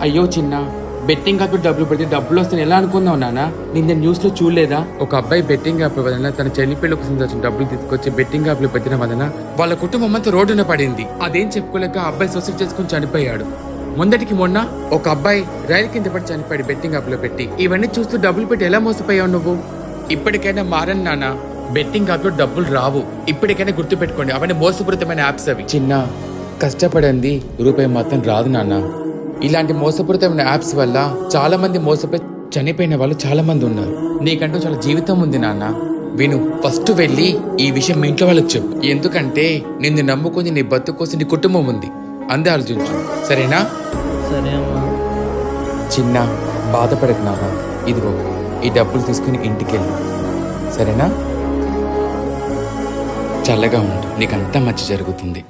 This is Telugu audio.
అయ్యో చిన్న, బెట్టింగ్ యాప్ డబ్బులు పెడితే డబ్బులు వస్తాయి ఎలా అనుకున్నావు నాన్న? నిన్న న్యూస్ లో చూడలేదా? ఒక అబ్బాయి బెట్టింగ్ యాప్ వలన తన చెల్లి పెళ్లి కోసం వచ్చిన డబ్బులు తీసుకొచ్చి బెట్టింగ్ యాప్ లో పెట్టిన వలన వాళ్ళ కుటుంబం అంతా రోడ్డున పడింది. అదేం చెప్పుకోలేక ఆ అబ్బాయి సూసైడ్ చేసుకుని చనిపోయాడు. మొన్నటికి మొన్న ఒక అబ్బాయి రైలు కింద పడి చనిపోయాడు బెట్టింగ్ యాప్ లో పెట్టి. ఇవన్నీ చూస్తూ డబ్బులు పెట్టి ఎలా మోసపోయావు నువ్వు? ఇప్పటికైనా మారని నాన్న, బెట్టింగ్ యాప్ లో డబ్బులు రావు. ఇప్పటికైనా గుర్తు పెట్టుకోండి, అవన్నీ మోసపూరితమైన యాప్స్ అవి. చిన్న, కష్టపడింది రూపాయి మాత్రం రాదు నాన్న. ఇలాంటి మోసపూరితమైన యాప్స్ వల్ల చాలా మంది మోసపోయి చనిపోయిన వాళ్ళు చాలా మంది ఉన్నారు. నీకంటూ చాలా జీవితం ఉంది నాన్న. విను, ఫస్ట్ వెళ్ళి ఈ విషయం మీ ఇంట్లో వాళ్ళకి చెప్పు. ఎందుకంటే నిన్ను నమ్ముకుని నీ బతుకు కోసం నీ కుటుంబం ఉంది. అందే ఆలోచించు, సరేనా? సరే అమ్మా. చిన్న, బాధపడకు నాన్న. ఇదిగో ఈ డబ్బులు తీసుకుని ఇంటికి వెళ్ళు, సరేనా? చల్లగా ఉండు, నీకంతా మంచి జరుగుతుంది.